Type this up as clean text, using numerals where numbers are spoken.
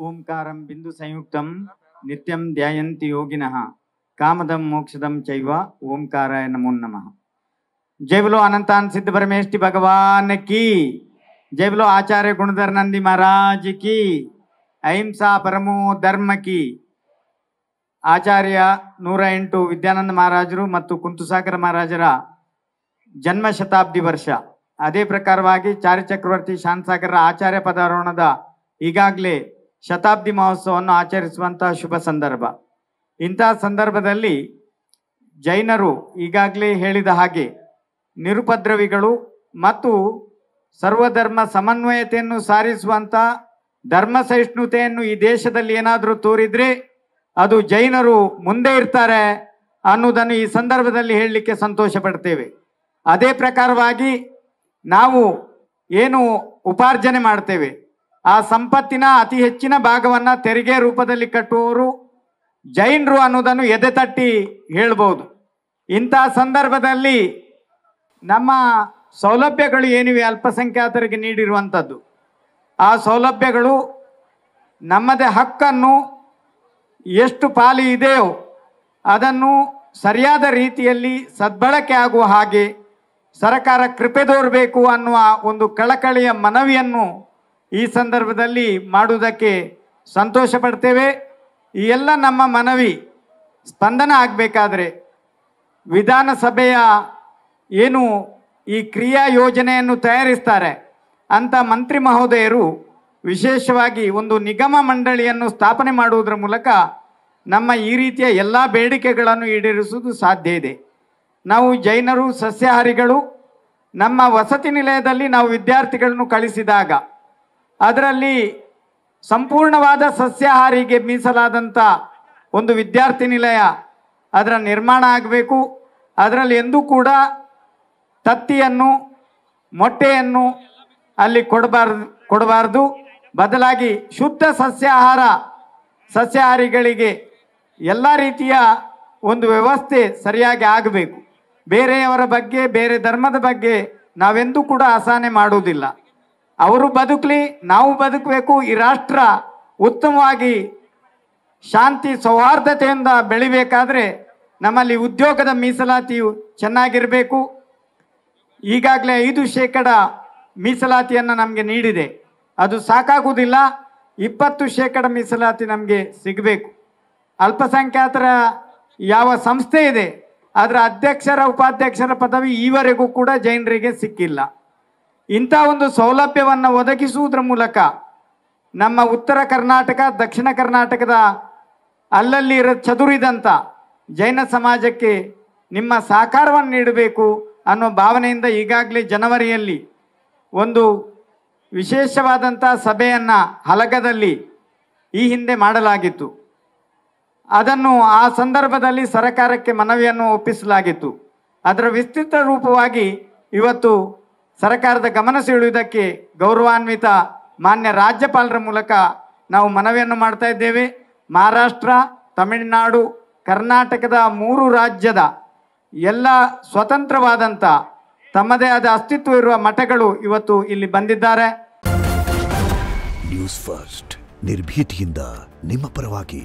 ಓಂಕಾರಂ ಬಿಂದು ಸಂಯುಕ್ತಂ ನಿತ್ಯಂ ಧ್ಯಾಯಂತಿ ಯೋಗಿನಃ ಕಾಮದಂ ಮೋಕ್ಷದಂ ಚೈವ ಓಂಕಾರಾಯ ನಮೋ ನಮಃ। जय बोलो अनंतान सिद्ध परमेष्टि भगवान की जय। बोलो आचार्य गुणधर नंदी महाराज की। अहिंसा परमो धर्म की। ಆಚಾರ್ಯ 108 ವಿದ್ಯಾನಂದ ಮಹಾರಾಜರು ಮತ್ತು ಕುಂತುಸಾಗರ ಮಹಾರಾಜರ ಜನ್ಮ ಶತಾಬ್ದಿ ವರ್ಷ, ಅದೇ ಪ್ರಕಾರವಾಗಿ ಚಾರಿ ಚಕ್ರವರ್ತಿ ಶಾಂತಸಾಗರ ಆಚಾರ್ಯ ಪದಾರೋಹಣದ ಈಗಾಗಲೇ ಶತಾಬ್ದಿ ಮಹೋತ್ಸವವನ್ನು ಆಚರಿಸುವಂತಹ ಶುಭ ಸಂದರ್ಭ। ಇಂತಹ ಸಂದರ್ಭದಲ್ಲಿ ಜೈನರು ಈಗಾಗಲೇ ಹೇಳಿದ ಹಾಗೆ ನಿರುಪದ್ರವಿಗಳು ಮತ್ತು ಸರ್ವಧರ್ಮ ಸಮನ್ವಯತೆಯನ್ನು ಸಾರಿಸುವಂಥ ಧರ್ಮ ಸಹಿಷ್ಣುತೆಯನ್ನು ಈ ದೇಶದಲ್ಲಿ ಏನಾದರೂ ತೋರಿದ್ರೆ ಅದು ಜೈನರು ಮುಂದೆ ಇರ್ತಾರೆ ಅನ್ನೋದನ್ನು ಈ ಸಂದರ್ಭದಲ್ಲಿ ಹೇಳಲಿಕ್ಕೆ ಸಂತೋಷ ಪಡ್ತೇವೆ। ಅದೇ ಪ್ರಕಾರವಾಗಿ ನಾವು ಏನು ಉಪಾರ್ಜನೆ ಮಾಡ್ತೇವೆ ಆ ಸಂಪತ್ತಿನ ಅತಿ ಹೆಚ್ಚಿನ ಭಾಗವನ್ನು ತೆರಿಗೆ ರೂಪದಲ್ಲಿ ಕಟ್ಟುವವರು ಜೈನರು ಅನ್ನೋದನ್ನು ಎದೆ ತಟ್ಟಿ ಹೇಳ್ಬೋದು। ಇಂತಹ ಸಂದರ್ಭದಲ್ಲಿ ನಮ್ಮ ಸೌಲಭ್ಯಗಳು ಏನಿವೆ ಅಲ್ಪಸಂಖ್ಯಾತರಿಗೆ ನೀಡಿರುವಂಥದ್ದು, ಆ ಸೌಲಭ್ಯಗಳು ನಮ್ಮದೇ ಹಕ್ಕನ್ನು ಎಷ್ಟು ಪಾಲು ಇದೆಯೋ ಅದನ್ನು ಸರಿಯಾದ ರೀತಿಯಲ್ಲಿ ಸದ್ಬಳಕೆ ಆಗುವ ಹಾಗೆ ಸರ್ಕಾರ ಕೃಪೆ ತೋರಬೇಕು ಅನ್ನುವ ಒಂದು ಕಳಕಳಿಯ ಮನವಿಯನ್ನು ಈ ಸಂದರ್ಭದಲ್ಲಿ ಮಾಡುವುದಕ್ಕೆ ಸಂತೋಷ ಪಡ್ತೇವೆ। ಈ ಎಲ್ಲ ನಮ್ಮ ಮನವಿ ಸ್ಪಂದನ ಆಗಬೇಕಾದ್ರೆ ವಿಧಾನಸಭೆಯ ಏನು ಈ ಕ್ರಿಯಾ ಯೋಜನೆಯನ್ನು ತಯಾರಿಸ್ತಾರೆ ಅಂತ ಮಂತ್ರಿ ಮಹೋದಯರು ವಿಶೇಷವಾಗಿ ಒಂದು ನಿಗಮ ಮಂಡಳಿಯನ್ನು ಸ್ಥಾಪನೆ ಮಾಡುವುದರ ಮೂಲಕ ನಮ್ಮ ಈ ರೀತಿಯ ಎಲ್ಲ ಬೇಡಿಕೆಗಳನ್ನು ಈಡೇರಿಸುವುದು ಸಾಧ್ಯ ಇದೆ। ನಾವು ಜೈನರು ಸಸ್ಯಾಹಾರಿಗಳು, ನಮ್ಮ ವಸತಿ ನಿಲಯದಲ್ಲಿ ನಾವು ವಿದ್ಯಾರ್ಥಿಗಳನ್ನು ಕಳಿಸಿದಾಗ ಅದರಲ್ಲಿ ಸಂಪೂರ್ಣವಾದ ಸಸ್ಯಾಹಾರಿಗೆ ಮೀಸಲಾದಂಥ ಒಂದು ವಿದ್ಯಾರ್ಥಿ ನಿಲಯ ಅದರ ನಿರ್ಮಾಣ ಆಗಬೇಕು। ಅದರಲ್ಲಿ ಎಂದೂ ಕೂಡ ತತ್ತಿಯನ್ನು ಮೊಟ್ಟೆಯನ್ನು ಅಲ್ಲಿ ಕೊಡಬಾರ್ದು, ಬದಲಾಗಿ ಶುದ್ಧ ಸಸ್ಯಾಹಾರಿಗಳಿಗೆ ಎಲ್ಲ ರೀತಿಯ ಒಂದು ವ್ಯವಸ್ಥೆ ಸರಿಯಾಗಿ ಆಗಬೇಕು। ಬೇರೆಯವರ ಬಗ್ಗೆ ಬೇರೆ ಧರ್ಮದ ಬಗ್ಗೆ ನಾವೆಂದೂ ಕೂಡ ಅಸಹನೆ ಮಾಡುವುದಿಲ್ಲ। ಅವರು ಬದುಕಲಿ, ನಾವು ಬದುಕಬೇಕು। ಈ ರಾಷ್ಟ್ರ ಉತ್ತಮವಾಗಿ ಶಾಂತಿ ಸೌಹಾರ್ದತೆಯಿಂದ ಬೆಳಿಬೇಕಾದ್ರೆ ನಮ್ಮಲ್ಲಿ ಉದ್ಯೋಗದ ಮೀಸಲಾತಿಯು ಚೆನ್ನಾಗಿರಬೇಕು। ಈಗಾಗಲೇ 5% ಮೀಸಲಾತಿಯನ್ನು ನಮಗೆ ನೀಡಿದೆ, ಅದು ಸಾಕಾಗುವುದಿಲ್ಲ। 20% ಮೀಸಲಾತಿ ನಮಗೆ ಸಿಗಬೇಕು। ಅಲ್ಪಸಂಖ್ಯಾತರ ಯಾವ ಸಂಸ್ಥೆ ಇದೆ ಅದರ ಅಧ್ಯಕ್ಷರ ಉಪಾಧ್ಯಕ್ಷರ ಪದವಿ ಈವರೆಗೂ ಕೂಡ ಜೈನರಿಗೆ ಸಿಕ್ಕಿಲ್ಲ। ಇಂಥ ಒಂದು ಸೌಲಭ್ಯವನ್ನು ಒದಗಿಸುವುದರ ಮೂಲಕ ನಮ್ಮ ಉತ್ತರ ಕರ್ನಾಟಕ ದಕ್ಷಿಣ ಕರ್ನಾಟಕದ ಅಲ್ಲಲ್ಲಿ ಚದುರಿದಂಥ ಜೈನ ಸಮಾಜಕ್ಕೆ ನಿಮ್ಮ ಸಹಕಾರವನ್ನು ನೀಡಬೇಕು ಅನ್ನೋ ಭಾವನೆಯಿಂದ ಈಗಾಗಲೇ ಜನವರಿಯಲ್ಲಿ ಒಂದು ವಿಶೇಷವಾದಂಥ ಸಭೆಯನ್ನು ಹಲಗದಲ್ಲಿ ಈ ಹಿಂದೆ ಮಾಡಲಾಗಿತ್ತು। ಅದನ್ನು ಆ ಸಂದರ್ಭದಲ್ಲಿ ಸರಕಾರಕ್ಕೆ ಮನವಿಯನ್ನು ಒಪ್ಪಿಸಲಾಗಿತ್ತು। ಅದರ ವಿಸ್ತೃತ ರೂಪವಾಗಿ ಇವತ್ತು ಸರ್ಕಾರದ ಗಮನ ಸೆಳೆಯುವುದಕ್ಕೆ ಗೌರವಾನ್ವಿತ ಮಾನ್ಯ ರಾಜ್ಯಪಾಲರ ಮೂಲಕ ನಾವು ಮನವಿಯನ್ನು ಮಾಡ್ತಾ ಇದ್ದೇವೆ। ಮಹಾರಾಷ್ಟ್ರ, ತಮಿಳುನಾಡು, ಕರ್ನಾಟಕದ 3 ರಾಜ್ಯದ ಎಲ್ಲ ಸ್ವತಂತ್ರವಾದಂಥ ತಮ್ಮದೇ ಆದ ಅಸ್ತಿತ್ವ ಇರುವ ಮಠಗಳು ಇವತ್ತು ಇಲ್ಲಿ ಬಂದಿದ್ದಾರೆ। ನ್ಯೂಸ್ ಫಸ್ಟ್ ನಿರ್ಭೀತಿಯಿಂದ ನಿಮ್ಮ ಪರವಾಗಿ।